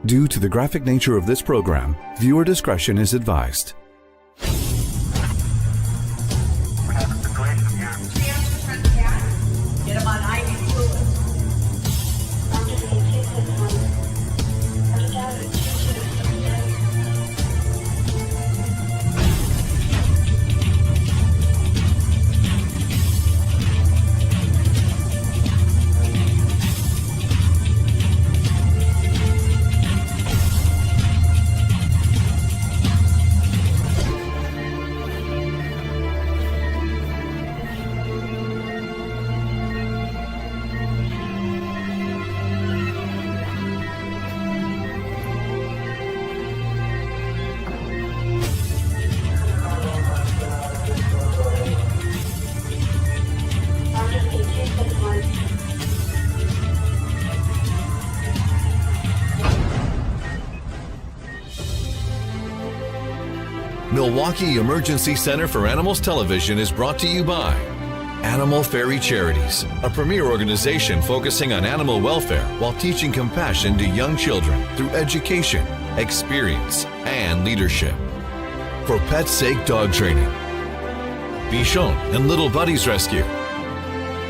Due to the graphic nature of this program, viewer discretion is advised. Get him on IV fluid. Milwaukee Emergency Center for Animals Television is brought to you by Animal Fairy Charities, a premier organization focusing on animal welfare while teaching compassion to young children through education, experience, and leadership. For Pet's Sake Dog Training, Bichon and Little Buddies Rescue,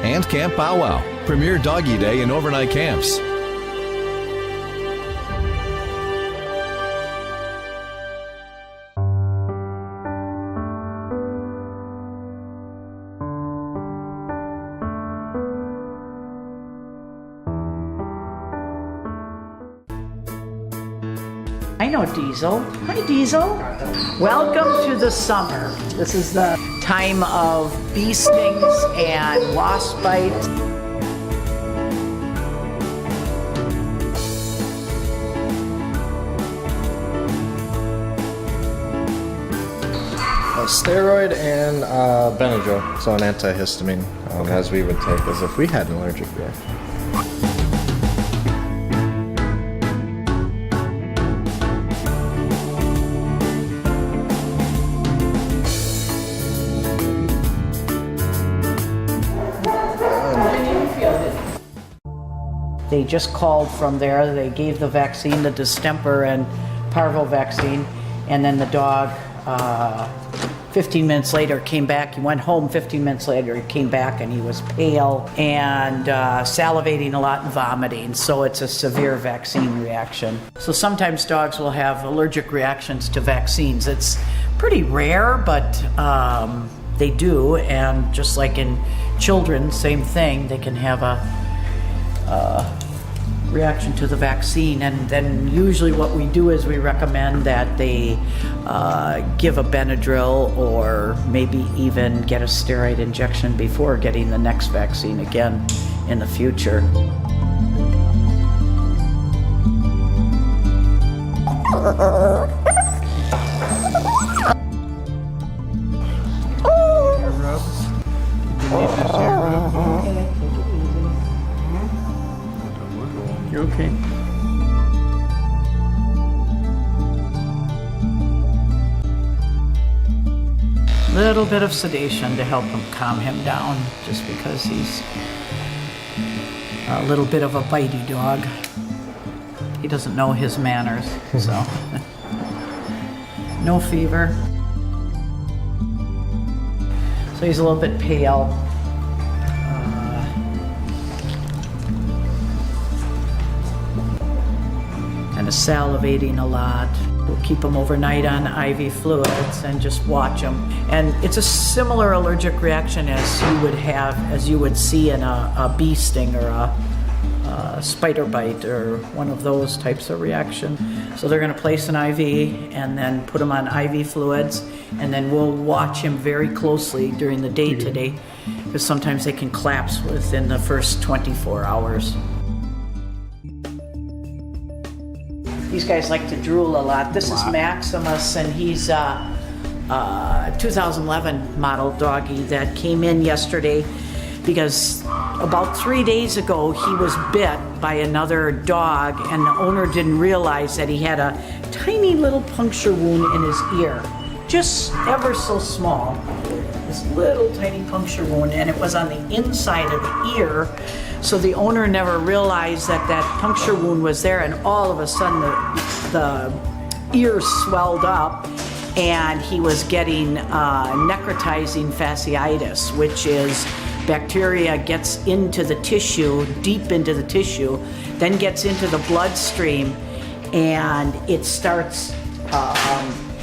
and Camp Bow Wow, premier doggy day and overnight camps. I know Diesel. Hi, Diesel. Welcome to the summer. This is the time of bee stings and wasp bites. A steroid and Benadryl, so an antihistamine, as we would take as if we had an allergic reaction. They just called from there. They gave the vaccine, the distemper and parvo vaccine, and then the dog 15 minutes later came back. He went home 15 minutes later. He came back and he was pale and salivating a lot and vomiting. So it's a severe vaccine reaction. So sometimes dogs will have allergic reactions to vaccines. It's pretty rare, but they do. And just like in children, same thing. They can have a reaction to the vaccine, and then usually what we do is we recommend that they give a Benadryl or maybe even get a steroid injection before getting the next vaccine again in the future. You're okay. Little bit of sedation to help him calm him down, just because he's a little bit of a bitey dog. He doesn't know his manners, so. No fever. So he's a little bit pale. Kind of salivating a lot. We'll keep them overnight on IV fluids and just watch them. And it's a similar allergic reaction as you would see in a bee sting or a spider bite or one of those types of reactions. So they're going to place an IV and then put him on IV fluids, and then we'll watch him very closely during the day today, because sometimes they can collapse within the first 24 hours. These guys like to drool a lot. This is Maximus, and he's a 2011 model doggy that came in yesterday because about 3 days ago he was bit by another dog, and the owner didn't realize that he had a tiny little puncture wound in his ear, just ever so small. This little tiny puncture wound, and it was on the inside of the ear So the owner never realized that that puncture wound was there, and all of a sudden the ear swelled up, and he was getting necrotizing fasciitis, which is bacteria gets into the tissue, deep into the tissue, then gets into the bloodstream, and it starts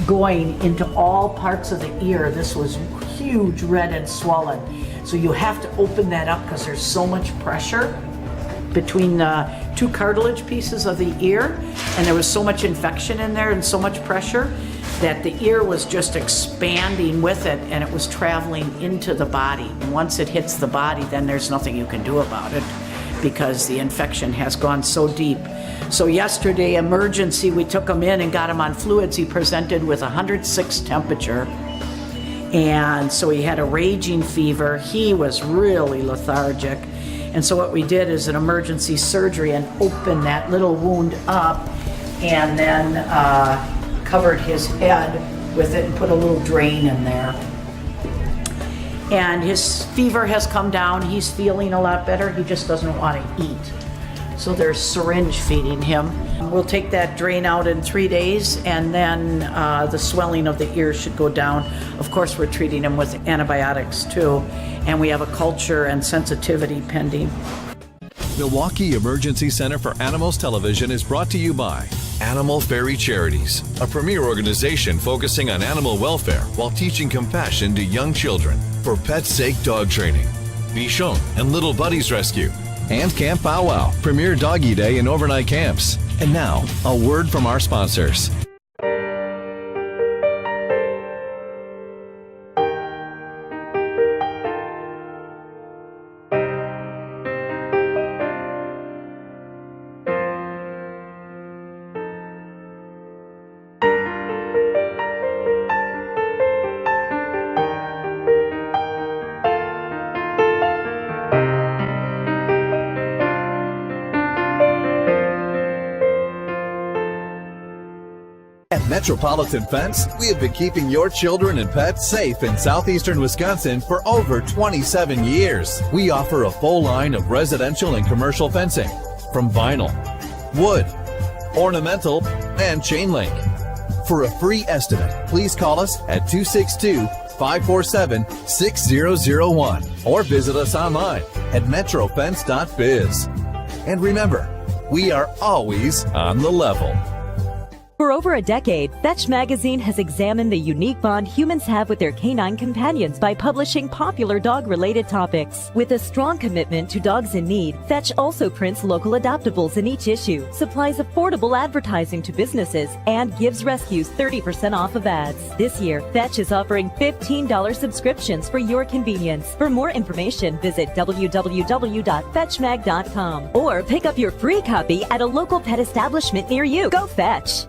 going into all parts of the ear. This was huge, red and swollen. So you have to open that up because there's so much pressure between the two cartilage pieces of the ear, and there was so much infection in there and so much pressure that the ear was just expanding with it, and it was traveling into the body. And once it hits the body, then there's nothing you can do about it because the infection has gone so deep. So yesterday, emergency, we took him in and got him on fluids. He presented with 106 temperature, and so he had a raging fever. He was really lethargic. And so what we did is an emergency surgery and opened that little wound up, and then covered his head with it and put a little drain in there. And his fever has come down. He's feeling a lot better. He just doesn't want to eat. So they're syringe feeding him. We'll take that drain out in 3 days, and then the swelling of the ear should go down. Of course, we're treating him with antibiotics too, and we have a culture and sensitivity pending. Milwaukee Emergency Center for Animals Television is brought to you by Animal Fairy Charities, a premier organization focusing on animal welfare while teaching compassion to young children. For Pet's Sake Dog Training, Bichon and Little Buddies Rescue, and Camp Pow Wow, premier doggy day and overnight camps. And now, a word from our sponsors. At Metropolitan Fence, we have been keeping your children and pets safe in southeastern Wisconsin for over 27 years. We offer a full line of residential and commercial fencing, from vinyl, wood, ornamental, and chain link. For a free estimate, please call us at 262-547-6001 or visit us online at metrofence.biz. And remember, we are always on the level. For over a decade, Fetch magazine has examined the unique bond humans have with their canine companions by publishing popular dog-related topics. With a strong commitment to dogs in need, Fetch also prints local adoptables in each issue, supplies affordable advertising to businesses, and gives rescues 30% off of ads. This year, Fetch is offering $15 subscriptions for your convenience. For more information, visit www.fetchmag.com or pick up your free copy at a local pet establishment near you. Go Fetch!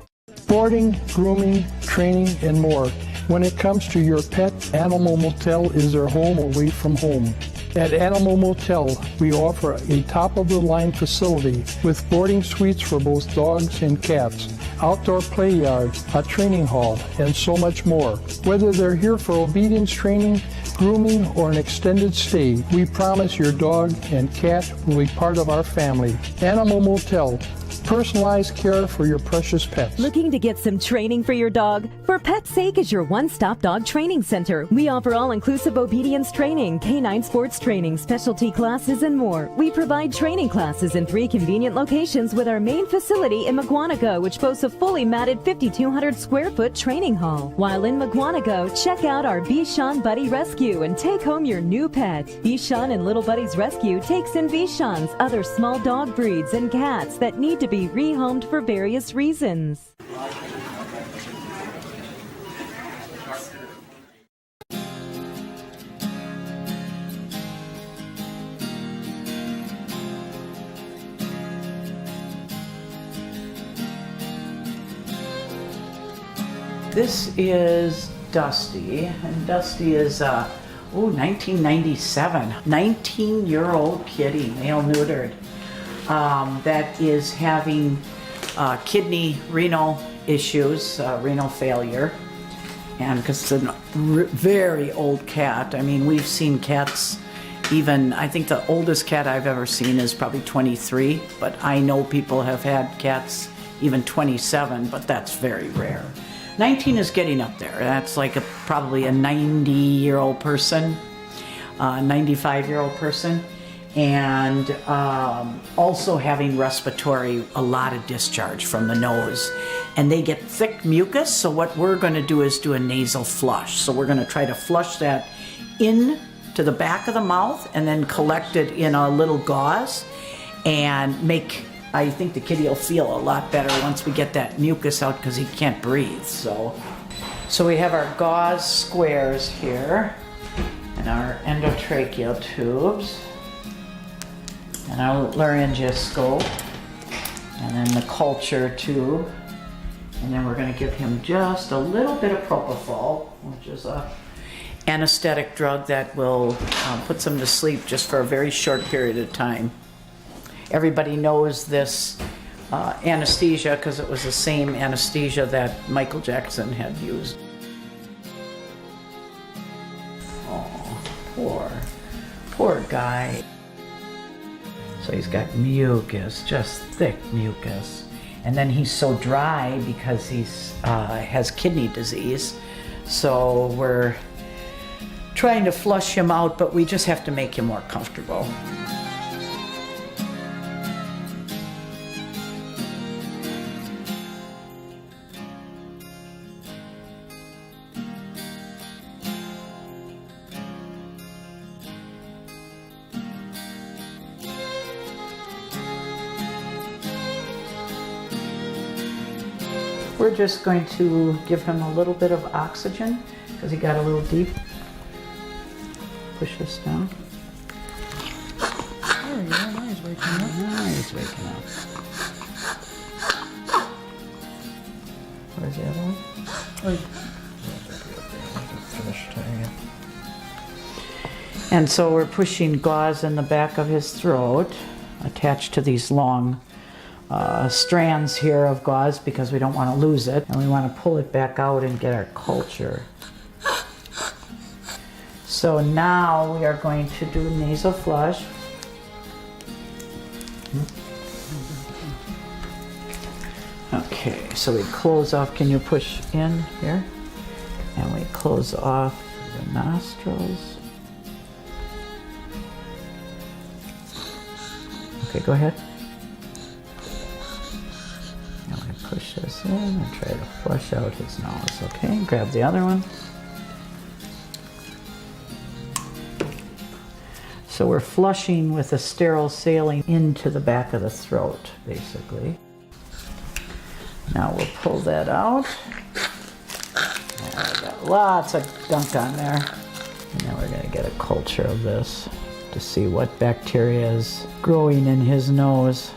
Boarding, grooming, training, and more. When it comes to your pet, Animal Motel is their home away from home. At Animal Motel, we offer a top-of-the-line facility with boarding suites for both dogs and cats, outdoor play yards, a training hall, and so much more. Whether they're here for obedience training, grooming, or an extended stay, we promise your dog and cat will be part of our family. Animal Motel. Personalized care for your precious pets. Looking to get some training for your dog? For Pet's Sake is your one-stop dog training center. We offer all-inclusive obedience training, canine sports training, specialty classes, and more. We provide training classes in 3 convenient locations with our main facility in Mugwanago, which boasts a fully matted 5,200 square foot training hall. While in Mugwanago, check out our Bichon Buddy Rescue and take home your new pet. Bichon and Little Buddies Rescue takes in Bichons, other small dog breeds, and cats that need to be rehomed for various reasons. This is Dusty, and Dusty is 1997, 19-year-old kitty, male neutered, that is having kidney renal issues, renal failure, and because it's a very old cat. I mean, we've seen cats even, I think the oldest cat I've ever seen is probably 23, but I know people have had cats even 27, but that's very rare. 19 is getting up there. That's like probably a 90-year-old person, 95-year-old person, and also having respiratory, a lot of discharge from the nose. And they get thick mucus, so what we're gonna do is do a nasal flush. So we're gonna try to flush that in to the back of the mouth and then collect it in a little gauze and make, I think the kitty will feel a lot better once we get that mucus out because he can't breathe. So we have our gauze squares here and our endotracheal tubes and our laryngoscope and then the culture tube. And then we're going to give him just a little bit of propofol, which is a anesthetic drug that will put them to sleep just for a very short period of time. Everybody knows this anesthesia because it was the same anesthesia that Michael Jackson had used. Oh, poor guy. So he's got mucus, just thick mucus. And then he's so dry because he's has kidney disease. So we're trying to flush him out, but we just have to make him more comfortable. We're just going to give him a little bit of oxygen because he got a little deep. Push this down. There you go. Now he's waking up. Now he's waking up. Where's the other one? Finish tying it. And so we're pushing gauze in the back of his throat, attached to these long strands here of gauze because we don't want to lose it, and we want to pull it back out and get our culture. So now we are going to do nasal flush. Okay, so we close off. Can you push in here? And we close off the nostrils. Okay, go ahead. And we push this in and try to flush out his nose. Okay, grab the other one. So we're flushing with a sterile saline into the back of the throat, basically. Now we'll pull that out. And got lots of gunk on there. And then we're gonna get a culture of this to see what bacteria is growing in his nose.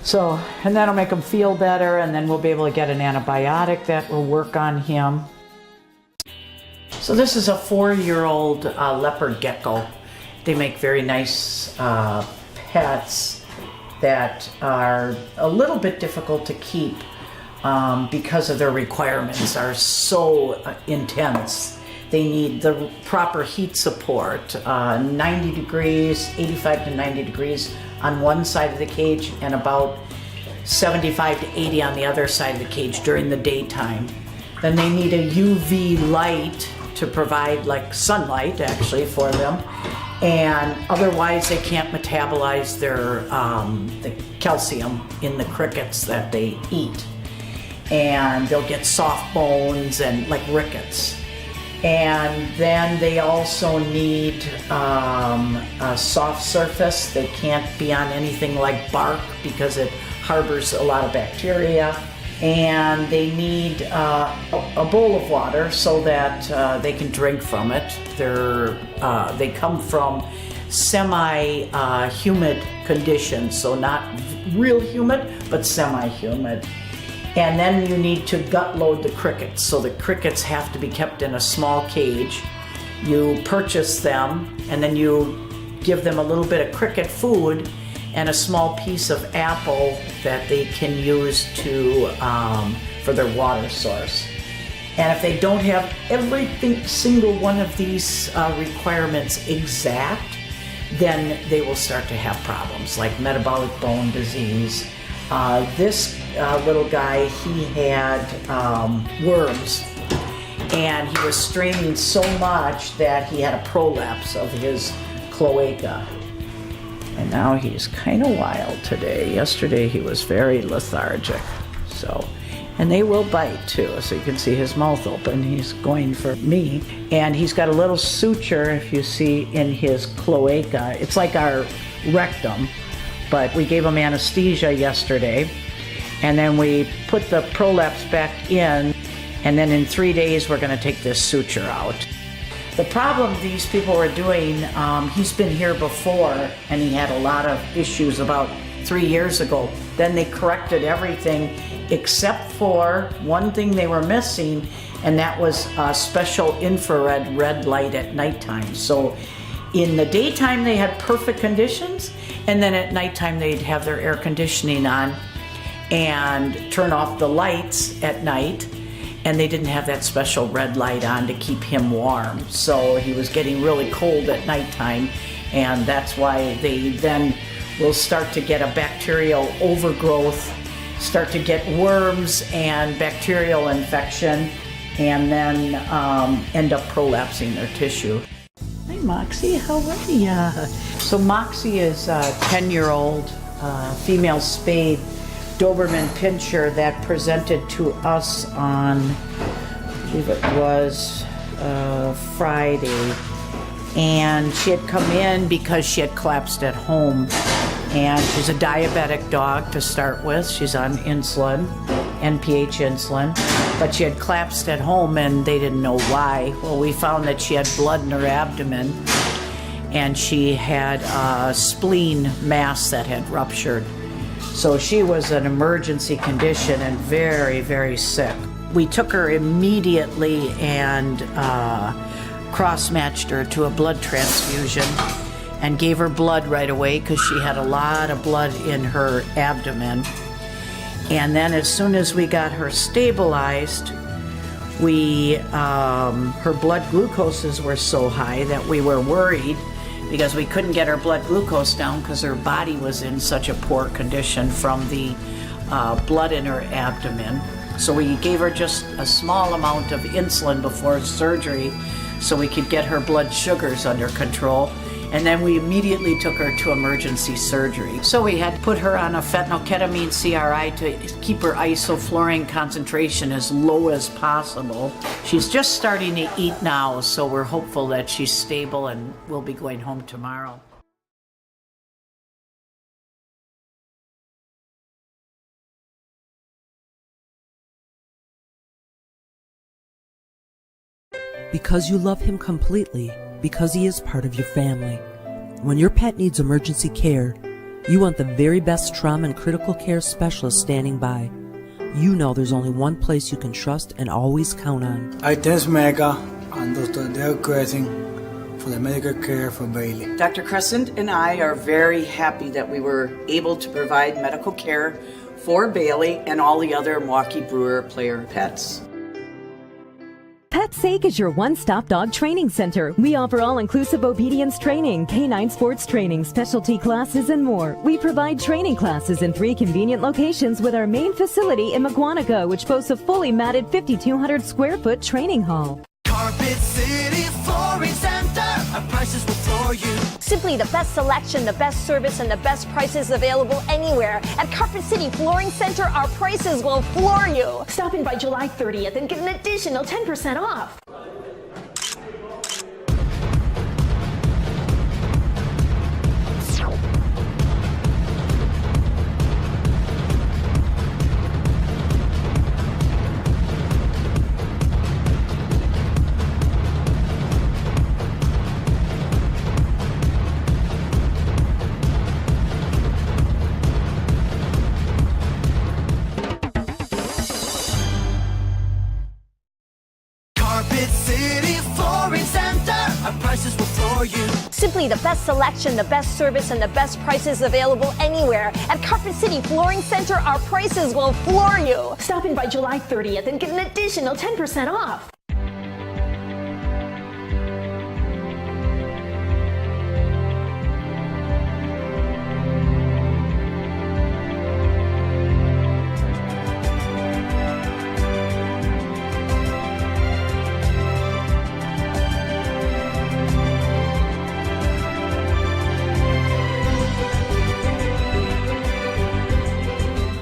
So, and that'll make him feel better, and then we'll be able to get an antibiotic that will work on him. So this is a 4-year-old leopard gecko. They make very nice pets that are a little bit difficult to keep because of their requirements are so intense. They need the proper heat support, 90 degrees, 85 to 90 degrees on one side of the cage and about 75 to 80 on the other side of the cage during the daytime. Then they need a UV light to provide like sunlight actually for them, and otherwise they can't metabolize their the calcium in the crickets that they eat, and they'll get soft bones and like rickets. And then they also need a soft surface. They can't be on anything like bark because it harbors a lot of bacteria. And they need a bowl of water so that they can drink from it. They come from semi-humid conditions, so not real humid, but semi-humid. And then you need to gut load the crickets. So the crickets have to be kept in a small cage. You purchase them, and then you give them a little bit of cricket food and a small piece of apple that they can use to for their water source. And if they don't have every single one of these requirements exact, then they will start to have problems like metabolic bone disease. This little guy, he had worms, and he was straining so much that he had a prolapse of his cloaca. And now he's kind of wild today. Yesterday he was very lethargic. And they will bite too, so you can see his mouth open. He's going for me. And he's got a little suture, if you see, in his cloaca. It's like our rectum, but we gave him anesthesia yesterday. And then we put the prolapse back in, and then in 3 days we're gonna take this suture out. The problem these people were doing, he's been here before, and he had a lot of issues about 3 years ago. Then they corrected everything except for one thing they were missing, and that was a special infrared red light at nighttime. So in the daytime they had perfect conditions, and then at nighttime they'd have their air conditioning on and turn off the lights at night, and they didn't have that special red light on to keep him warm. So he was getting really cold at nighttime, and that's why they then will start to get a bacterial overgrowth, start to get worms and bacterial infection, and then end up prolapsing their tissue. Hi Moxie, how are ya? So Moxie is a 10-year-old female spayed Doberman Pinscher that presented to us on, I believe it was Friday. And she had come in because she had collapsed at home. And she's a diabetic dog to start with. She's on insulin, NPH insulin, but she had collapsed at home and they didn't know why. Well, we found that she had blood in her abdomen and she had a spleen mass that had ruptured. So she was an emergency condition and very, very sick. We took her immediately and cross-matched her to a blood transfusion and gave her blood right away because she had a lot of blood in her abdomen. And then as soon as we got her stabilized, her blood glucoses were so high that we were worried because we couldn't get her blood glucose down because her body was in such a poor condition from the blood in her abdomen. So we gave her just a small amount of insulin before surgery so we could get her blood sugars under control. And then we immediately took her to emergency surgery. So we had to put her on a phenylketamine CRI to keep her isoflurane concentration as low as possible. She's just starting to eat now, so we're hopeful that she's stable and we'll be going home tomorrow. Because you love him completely, because he is part of your family. When your pet needs emergency care, you want the very best trauma and critical care specialist standing by. You know there's only one place you can trust and always count on. I test Mega and Dr. Dale Crescent for the medical care for Bailey. Dr. Crescent and I are very happy that we were able to provide medical care for Bailey and all the other Milwaukee Brewer player pets. PetSake is your one-stop dog training center. We offer all-inclusive obedience training, canine sports training, specialty classes, and more. We provide training classes in 3 convenient locations with our main facility in Maguanago, which boasts a fully matted 5,200 square foot training hall. Carpet City Flooring Center, our prices will floor you. Simply the best selection, the best service, and the best prices available anywhere. At Carpet City Flooring Center, our prices will floor you. Stop in by July 30th and get an additional 10% off. our prices will floor you. Simply the best selection, the best service, and the best prices available anywhere. At Carpet City Flooring Center, our prices will floor you. Stop in by July 30th and get an additional 10% off.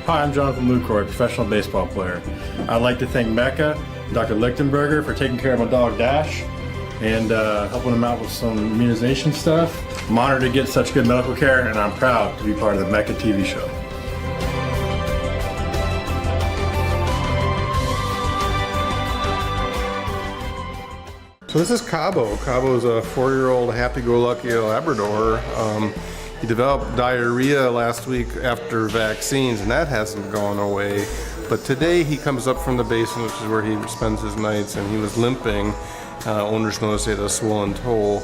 Hi, I'm Jonathan Lucroy, professional baseball player. I'd like to thank Mecca and Dr. Lichtenberger for taking care of my dog Dash and helping him out with some immunization stuff. I'm honored to get such good medical care, and I'm proud to be part of the Mecca TV show. So this is Cabo. Cabo is a 4-year-old happy-go-lucky Labrador. He developed diarrhea last week after vaccines, and that hasn't gone away. But today he comes up from the basin, which is where he spends his nights, and he was limping. Owners noticed he had a swollen toe.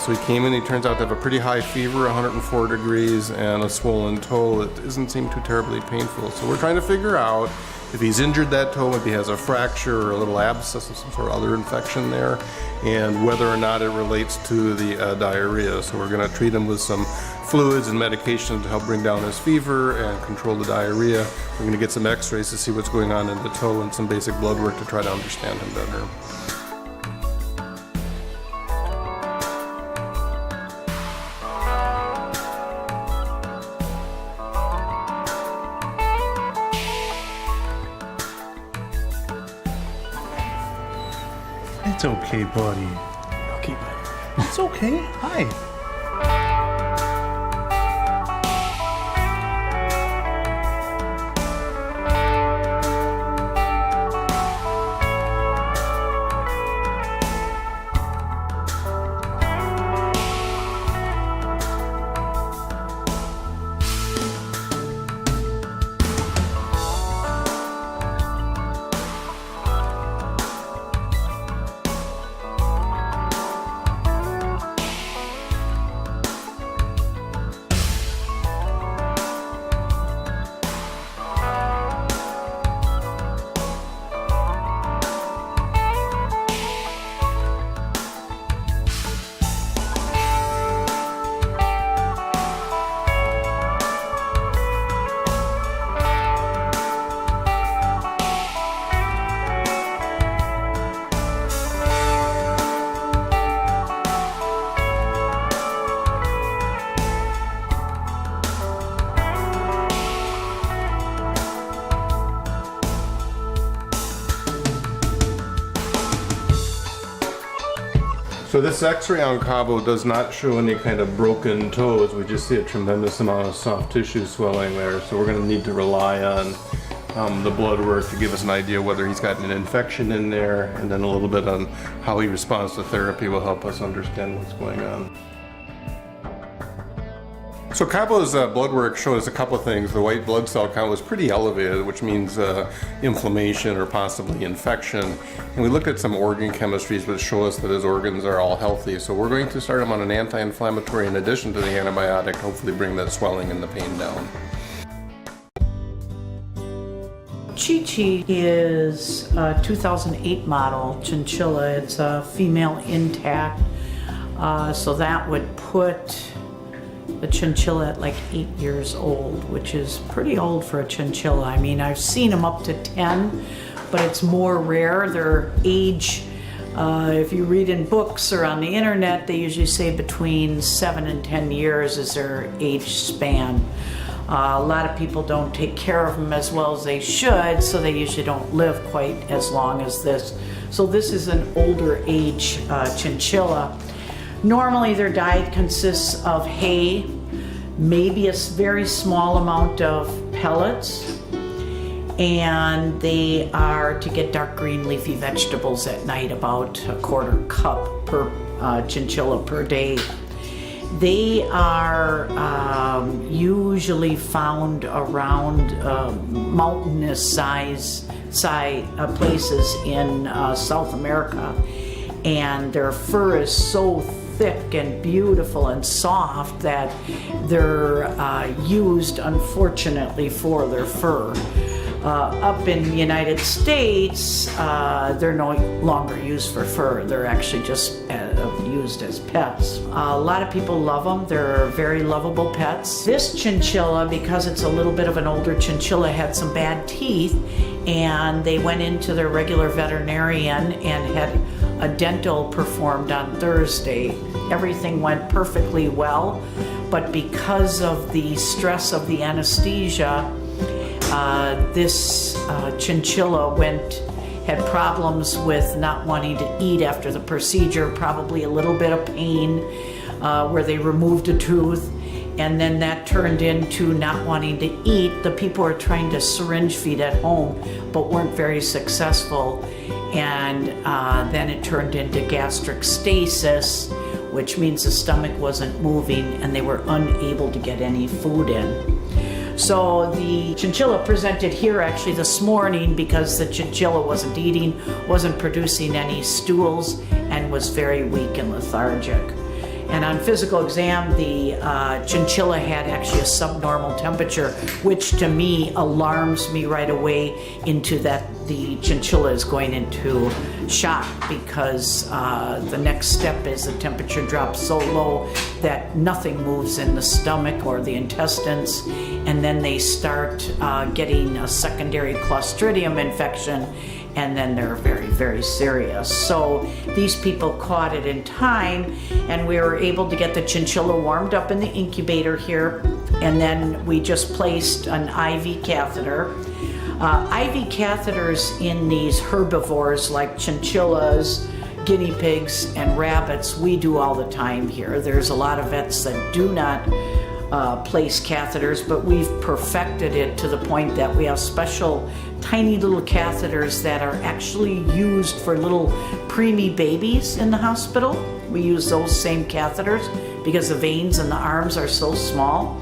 So he came in, he turns out to have a pretty high fever, 104 degrees, and a swollen toe that doesn't seem too terribly painful. So we're trying to figure out if he's injured that toe, maybe he has a fracture or a little abscess or some sort of other infection there, and whether or not it relates to the diarrhea. So we're going to treat him with some fluids and medication to help bring down his fever and control the diarrhea. We're going to get some x-rays to see what's going on in the toe and some basic blood work to try to understand him better. It's okay, buddy. Okay, buddy. It's okay. Hi. So this x-ray on Cabo does not show any kind of broken toes. We just see a tremendous amount of soft tissue swelling there. So we're going to need to rely on the blood work to give us an idea whether he's got an infection in there, and then a little bit on how he responds to therapy will help us understand what's going on. So Cabo's blood work showed us a couple of things. The white blood cell count was pretty elevated, which means inflammation or possibly infection. And we looked at some organ chemistries which show us that his organs are all healthy. So we're going to start him on an anti-inflammatory in addition to the antibiotic, hopefully bring that swelling and the pain down. Chi-Chi is a 2008 model Chinchilla. It's a female intact, so that would put the Chinchilla at like 8 years old, which is pretty old for a Chinchilla. I mean, I've seen them up to 10, but it's more rare. Their age, if you read in books or on the internet, they usually say between 7 and 10 years is their age span. A lot of people don't take care of them as well as they should, so they usually don't live quite as long as this. So this is an older age Chinchilla. Normally their diet consists of hay, maybe a very small amount of pellets, and they are to get dark green leafy vegetables at night, about a 1/4 cup per Chinchilla per day. They are usually found around mountainous places in South America, and their fur is so thick and beautiful and soft that they're used, unfortunately, for their fur. Up in the United States, they're no longer used for fur. They're actually just used as pets. A lot of people love them. They're very lovable pets. This chinchilla, because it's a little bit of an older chinchilla, had some bad teeth, and they went into their regular veterinarian and had a dental performed on Thursday. Everything went perfectly well, but because of the stress of the anesthesia, this chinchilla had problems with not wanting to eat after the procedure, probably a little bit of pain where they removed a tooth, and then that turned into not wanting to eat. The people were trying to syringe feed at home, but weren't very successful, and then it turned into gastric stasis, which means the stomach wasn't moving and they were unable to get any food in. So the chinchilla presented here actually this morning because the chinchilla wasn't eating, wasn't producing any stools, and was very weak and lethargic. And on physical exam, the chinchilla had actually a subnormal temperature, which to me alarms me right away into that the chinchilla is going into shock, because the next step is the temperature drops so low that nothing moves in the stomach or the intestines, and then they start getting a secondary Clostridium infection, and then they're very, very serious. So these people caught it in time, and we were able to get the chinchilla warmed up in the incubator here, and then we just placed an IV catheter. IV catheters in these herbivores like chinchillas, guinea pigs, and rabbits, we do all the time here. There's a lot of vets that do not place catheters, but we've perfected it to the point that we have special tiny little catheters that are actually used for little preemie babies in the hospital. We use those same catheters because the veins in the arms are so small.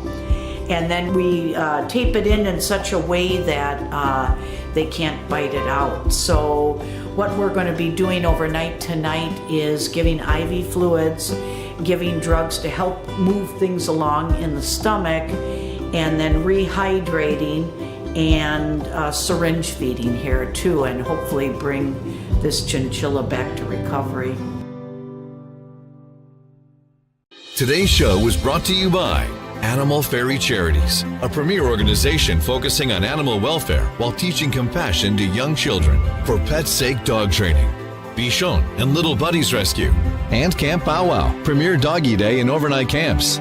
And then we tape it in such a way that they can't bite it out. So what we're going to be doing overnight tonight is giving IV fluids, giving drugs to help move things along in the stomach, and then rehydrating and syringe feeding here too, and hopefully bring this chinchilla back to recovery. Today's show was brought to you by Animal Fairy Charities, a premier organization focusing on animal welfare while teaching compassion to young children. For Pet's Sake Dog Training, Bichon and Little Buddies Rescue, and Camp Bow Wow, premier doggy day and overnight camps.